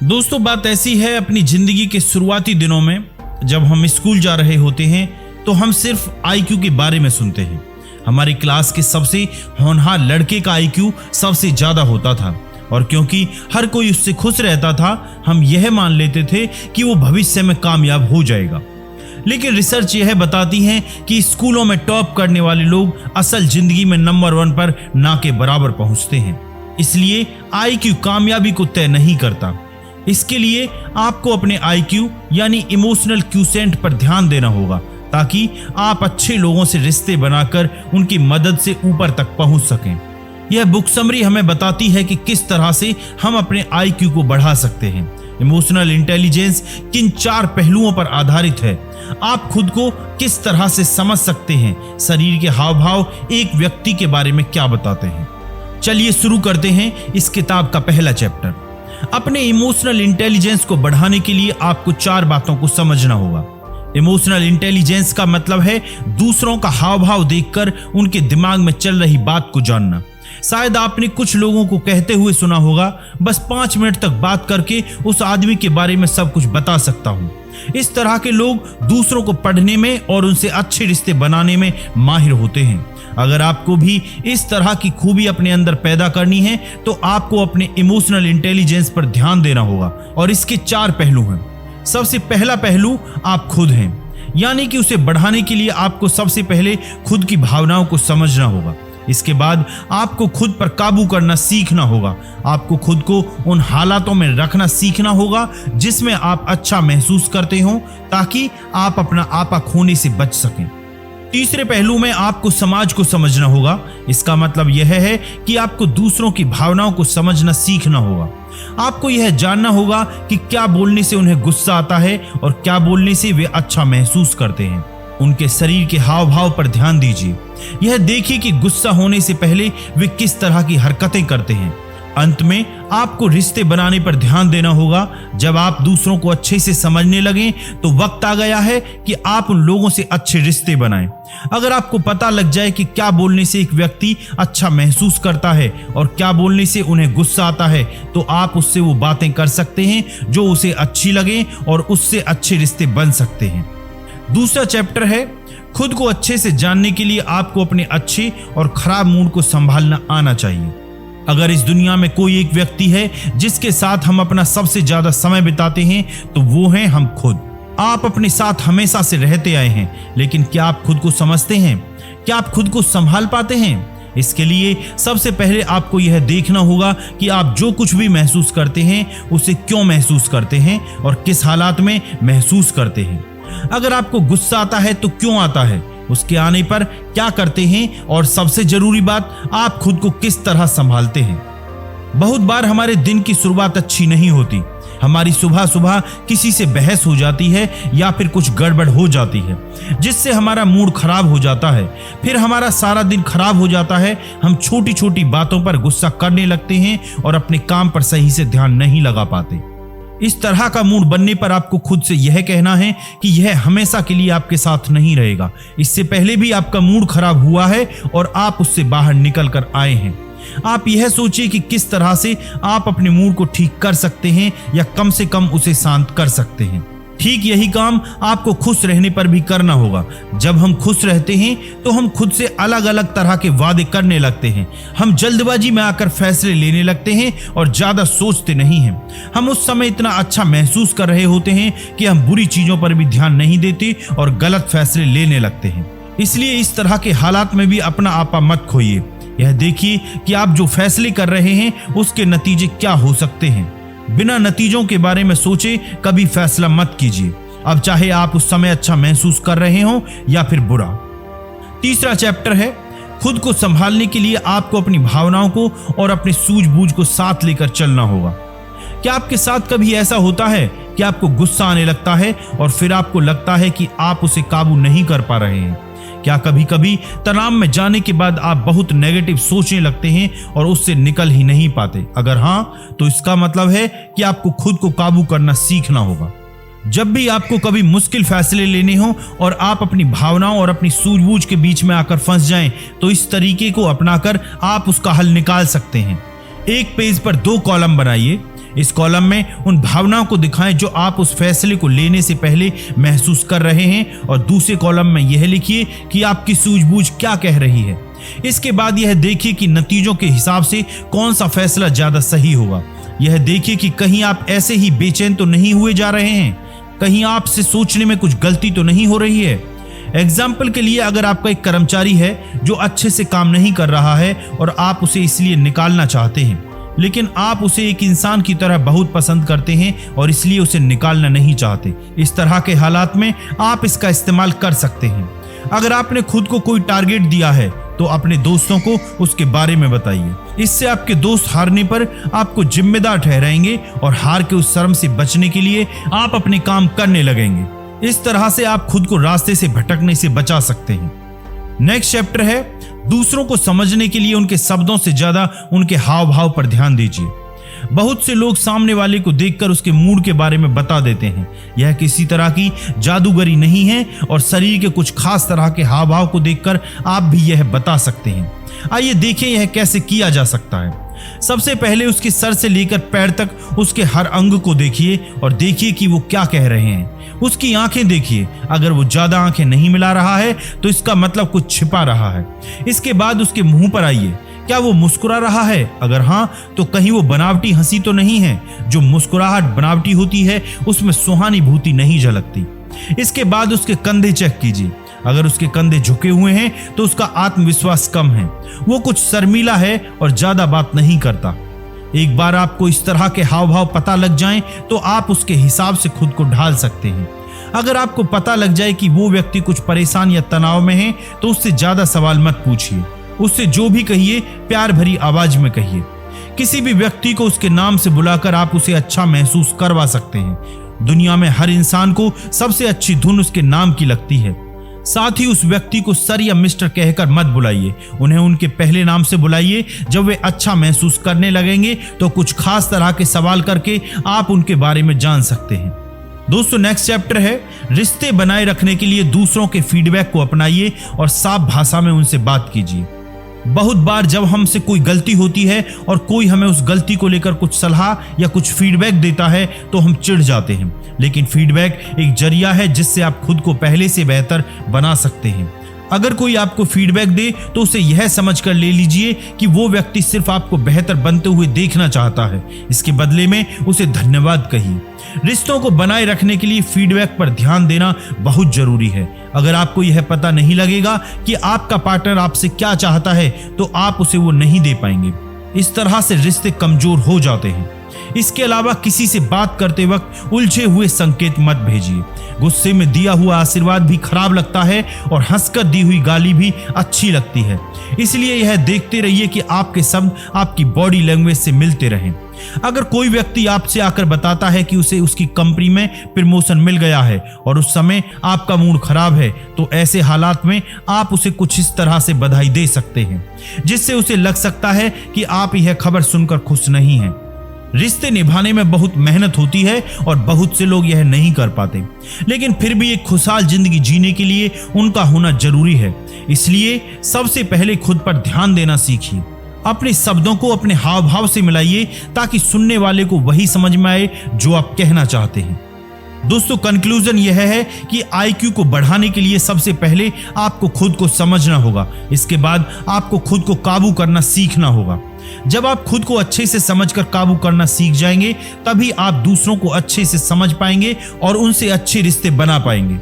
दोस्तों, बात ऐसी है, अपनी जिंदगी के शुरुआती दिनों में जब हम स्कूल जा रहे होते हैं तो हम सिर्फ आईक्यू के बारे में सुनते हैं। हमारी क्लास के सबसे होनहार लड़के का आईक्यू सबसे ज्यादा होता था और क्योंकि हर कोई उससे खुश रहता था, हम यह मान लेते थे कि वो भविष्य में कामयाब हो जाएगा। लेकिन रिसर्च यह बताती है कि स्कूलों में टॉप करने वाले लोग असल जिंदगी में नंबर 1 पर ना के बराबर पहुंचते हैं। इसलिए आईक्यू कामयाबी को तय नहीं करता। इसके लिए आपको अपने आईक्यू यानी इमोशनल क्यूसेंट पर ध्यान देना होगा ताकि आप अच्छे लोगों से रिश्ते बनाकर उनकी मदद से ऊपर तक पहुंच सकें। यह बुक समरी हमें बताती है कि किस तरह से हम अपने आईक्यू को बढ़ा सकते हैं। इमोशनल इंटेलिजेंस किन 4 पहलुओं पर आधारित है? आप खुद को किस तरह से समझ सकते हैं? शरीर के हाव भाव एक व्यक्ति के बारे में क्या बताते हैं? चलिए शुरू करते हैं इस किताब का पहला चैप्टर। अपने इमोशनल इंटेलिजेंस को बढ़ाने के लिए आपको 4 बातों को समझना होगा। इमोशनल इंटेलिजेंस का मतलब है दूसरों का हाव भाव देखकर उनके दिमाग में चल रही बात को जानना। शायद आपने कुछ लोगों को कहते हुए सुना होगा, बस 5 मिनट तक बात करके उस आदमी के बारे में सब कुछ बता सकता हूं। इस तरह के लोग दूसरों को पढ़ने में और उनसे अच्छे रिश्ते बनाने में माहिर होते हैं। अगर आपको भी इस तरह की खूबी अपने अंदर पैदा करनी है तो आपको अपने इमोशनल इंटेलिजेंस पर ध्यान देना होगा और इसके 4 पहलू हैं। सबसे पहला पहलू आप खुद हैं, यानी कि उसे बढ़ाने के लिए आपको सबसे पहले खुद की भावनाओं को समझना होगा। इसके बाद आपको खुद पर काबू करना सीखना होगा। आपको खुद को उन हालातों में रखना सीखना होगा जिसमें आप अच्छा महसूस करते हो ताकि आप अपना आपा खोने से बच सकें। तीसरे पहलू में आपको समाज को समझना होगा। इसका मतलब यह है कि आपको दूसरों की भावनाओं को समझना सीखना होगा। आपको यह जानना होगा कि क्या बोलने से उन्हें गुस्सा आता है और क्या बोलने से वे अच्छा महसूस करते हैं। उनके शरीर के हाव भाव पर ध्यान दीजिए। यह देखिए कि गुस्सा होने से पहले वे किस तरह की हरकतें करते हैं। अंत में आपको रिश्ते बनाने पर ध्यान देना होगा। जब आप दूसरों को अच्छे से समझने लगें तो वक्त आ गया है कि आप उन लोगों से अच्छे रिश्ते बनाएं। अगर आपको पता लग जाए कि क्या बोलने से एक व्यक्ति अच्छा महसूस करता है और क्या बोलने से उन्हें गुस्सा आता है, तो आप उससे वो बातें कर सकते हैं जो उसे अच्छी लगे और उससे अच्छे रिश्ते बन सकते हैं। दूसरा चैप्टर है, खुद को अच्छे से जानने के लिए आपको अपने अच्छे और खराब मूड को संभालना आना चाहिए। अगर इस दुनिया में कोई एक व्यक्ति है जिसके साथ हम अपना सबसे ज्यादा समय बिताते हैं तो वो हैं हम खुद। आप अपने साथ हमेशा से रहते आए हैं, लेकिन क्या आप खुद को समझते हैं? क्या आप खुद को संभाल पाते हैं? इसके लिए सबसे पहले आपको यह देखना होगा कि आप जो कुछ भी महसूस करते हैं उसे क्यों महसूस करते हैं और किस हालात में महसूस करते हैं। अगर आपको गुस्सा आता है तो क्यों आता है, उसके आने पर क्या करते हैं और सबसे जरूरी बात, आप खुद को किस तरह संभालते हैं। बहुत बार हमारे दिन की शुरुआत अच्छी नहीं होती। हमारी सुबह सुबह किसी से बहस हो जाती है या फिर कुछ गड़बड़ हो जाती है जिससे हमारा मूड खराब हो जाता है। फिर हमारा सारा दिन खराब हो जाता है। हम छोटी छोटी बातों पर गुस्सा करने लगते हैं और अपने काम पर सही से ध्यान नहीं लगा पाते। इस तरह का मूड बनने पर आपको खुद से यह कहना है कि यह हमेशा के लिए आपके साथ नहीं रहेगा। इससे पहले भी आपका मूड खराब हुआ है और आप उससे बाहर निकल कर आए हैं। आप यह सोचिए कि किस तरह से आप अपने मूड को ठीक कर सकते हैं या कम से कम उसे शांत कर सकते हैं। ठीक यही काम आपको खुश रहने पर भी करना होगा। जब हम खुश रहते हैं तो हम खुद से अलग अलग तरह के वादे करने लगते हैं। हम जल्दबाजी में आकर फैसले लेने लगते हैं और ज्यादा सोचते नहीं हैं। हम उस समय इतना अच्छा महसूस कर रहे होते हैं कि हम बुरी चीजों पर भी ध्यान नहीं देते और गलत फैसले लेने लगते हैं। इसलिए इस तरह के हालात में भी अपना आपा मत खोइए। यह देखिए कि आप जो फैसले कर रहे हैं उसके नतीजे क्या हो सकते हैं। बिना नतीजों के बारे में सोचे कभी फैसला मत कीजिए, अब चाहे आप उस समय अच्छा महसूस कर रहे हो या फिर बुरा। तीसरा चैप्टर है, खुद को संभालने के लिए आपको अपनी भावनाओं को और अपनी सूझबूझ को साथ लेकर चलना होगा। क्या आपके साथ कभी ऐसा होता है कि आपको गुस्सा आने लगता है और फिर आपको लगता है कि आप उसे काबू नहीं कर पा रहे हैं? क्या कभी कभी तनाव में जाने के बाद आप बहुत नेगेटिव सोचने लगते हैं और उससे निकल ही नहीं पाते? अगर हाँ, तो इसका मतलब है कि आपको खुद को काबू करना सीखना होगा। जब भी आपको कभी मुश्किल फैसले लेने हो और आप अपनी भावनाओं और अपनी सूझबूझ के बीच में आकर फंस जाएं, तो इस तरीके को अपनाकर आप उसका हल निकाल सकते हैं। एक पेज पर 2 कॉलम बनाइए। इस कॉलम में उन भावनाओं को दिखाएं जो आप उस फैसले को लेने से पहले महसूस कर रहे हैं, और दूसरे कॉलम में यह लिखिए कि आपकी सूझबूझ क्या कह रही है। इसके बाद यह देखिए कि नतीजों के हिसाब से कौन सा फैसला ज्यादा सही होगा। यह देखिए कि कहीं आप ऐसे ही बेचैन तो नहीं हुए जा रहे हैं, कहीं आपसे सोचने में कुछ गलती तो नहीं हो रही है। एग्जाम्पल के लिए, अगर आपका एक कर्मचारी है जो अच्छे से काम नहीं कर रहा है और आप उसे इसलिए निकालना चाहते हैं, लेकिन आप उसे एक इंसान की तरह बहुत पसंद करते हैं और इसलिए उसे निकालना नहीं चाहते, इस तरह के हालात में आप इसका इस्तेमाल कर सकते हैं। अगर आपने खुद को कोई टारगेट दिया है तो अपने दोस्तों को उसके बारे में बताइए। इससे आपके दोस्त हारने पर आपको जिम्मेदार ठहराएंगे और हार के उस शर्म से बचने के लिए आप अपने काम करने लगेंगे। इस तरह से आप खुद को रास्ते से भटकने से बचा सकते हैं। नेक्स्ट चैप्टर है, दूसरों को समझने के लिए उनके शब्दों से ज्यादा उनके हाव भाव पर ध्यान दीजिए। बहुत से लोग सामने वाले को देखकर उसके मूड के बारे में बता देते हैं। यह किसी तरह की जादूगरी नहीं है और शरीर के कुछ खास तरह के हाव भाव को देखकर आप भी यह बता सकते हैं। आइए देखें यह कैसे किया जा सकता है। सबसे पहले उसके सर से लेकर पैर तक उसके हर अंग को देखिए और देखिए कि वो क्या कह रहे हैं। उसकी आंखें देखिए, अगर वो ज्यादा आंखें नहीं मिला रहा है तो इसका मतलब कुछ छिपा रहा है। इसके बाद उसके मुंह पर आइए, क्या वो मुस्कुरा रहा है? अगर हाँ, तो कहीं वो बनावटी हंसी तो नहीं है। जो मुस्कुराहट बनावटी होती है उसमें सुहानुभूति नहीं झलकती। इसके बाद उसके कंधे चेक कीजिए, अगर उसके कंधे झुके हुए हैं तो उसका आत्मविश्वास कम है, वो कुछ शर्मीला है और ज्यादा बात नहीं करता। एक बार आपको इस तरह के हाव भाव पता लग जाएं तो आप उसके हिसाब से खुद को ढाल सकते हैं। अगर आपको पता लग जाए कि वो व्यक्ति कुछ परेशान या तनाव में है तो उससे ज्यादा सवाल मत पूछिए। उससे जो भी कहिए प्यार भरी आवाज में कहिए। किसी भी व्यक्ति को उसके नाम से बुलाकर आप उसे अच्छा महसूस करवा सकते हैं। दुनिया में हर इंसान को सबसे अच्छी धुन उसके नाम की लगती है। साथ ही उस व्यक्ति को सर या मिस्टर कहकर मत बुलाइए, उन्हें उनके पहले नाम से बुलाइए। जब वे अच्छा महसूस करने लगेंगे तो कुछ खास तरह के सवाल करके आप उनके बारे में जान सकते हैं। दोस्तों, नेक्स्ट चैप्टर है, रिश्ते बनाए रखने के लिए दूसरों के फीडबैक को अपनाइए और साफ भाषा में उनसे बात कीजिए। बहुत बार जब हमसे कोई गलती होती है और कोई हमें उस गलती को लेकर कुछ सलाह या कुछ फीडबैक देता है तो हम चिढ़ जाते हैं, लेकिन फीडबैक एक जरिया है जिससे आप खुद को पहले से बेहतर बना सकते हैं। अगर कोई आपको फीडबैक दे तो उसे यह समझकर ले लीजिए कि वो व्यक्ति सिर्फ आपको बेहतर बनते हुए देखना चाहता है। इसके बदले में उसे धन्यवाद कहिए। रिश्तों को बनाए रखने के लिए फीडबैक पर ध्यान देना बहुत जरूरी है। अगर आपको यह पता नहीं लगेगा कि आपका पार्टनर आपसे क्या चाहता है तो आप उसे वो नहीं दे पाएंगे। इस तरह से रिश्ते कमजोर हो जाते हैं। इसके अलावा किसी से बात करते वक्त उलझे हुए संकेत मत भेजिए। गुस्से में दिया हुआ आशीर्वाद भी खराब लगता है और हंसकर दी हुई गाली भी अच्छी लगती है। इसलिए यह देखते रहिए कि आपके शब्द आपकी बॉडी लैंग्वेज से मिलते रहें। अगर कोई व्यक्ति आपसे आकर बताता है कि उसे उसकी कंपनी में प्रमोशन मिल गया है और उस समय आपका मूड खराब है, तो ऐसे हालात में आप उसे कुछ इस तरह से बधाई दे सकते हैं जिससे उसे लग सकता है कि आप यह खबर सुनकर खुश नहीं हैं। रिश्ते निभाने में बहुत मेहनत होती है और बहुत से लोग यह नहीं कर पाते, लेकिन फिर भी एक खुशहाल जिंदगी जीने के लिए उनका होना जरूरी है। इसलिए सबसे पहले खुद पर ध्यान देना सीखिए। अपने शब्दों को अपने हाव भाव से मिलाइए ताकि सुनने वाले को वही समझ में आए जो आप कहना चाहते हैं। दोस्तों, कंक्लूजन यह है कि आईक्यू को बढ़ाने के लिए सबसे पहले आपको खुद को समझना होगा। इसके बाद आपको खुद को काबू करना सीखना होगा। जब आप खुद को अच्छे से समझकर काबू करना सीख जाएंगे तभी आप दूसरों को अच्छे से समझ पाएंगे और उनसे अच्छे रिश्ते बना पाएंगे।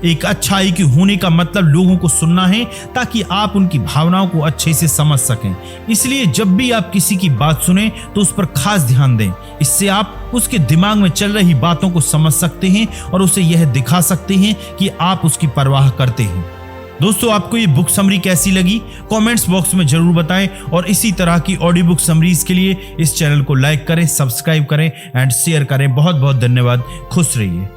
एक अच्छा आईक्यू होने का मतलब लोगों को सुनना है ताकि आप उनकी भावनाओं को अच्छे से समझ सकें। इसलिए जब भी आप किसी की बात सुनें तो उस पर खास ध्यान दें। इससे आप उसके दिमाग में चल रही बातों को समझ सकते हैं और उसे यह दिखा सकते हैं कि आप उसकी परवाह करते हैं। दोस्तों, आपको ये बुक समरी कैसी लगी कमेंट्स बॉक्स में जरूर बताएं और इसी तरह की ऑडियो बुक समरीज के लिए इस चैनल को लाइक करें, सब्सक्राइब करें एंड शेयर करें। बहुत बहुत धन्यवाद। खुश रहिए।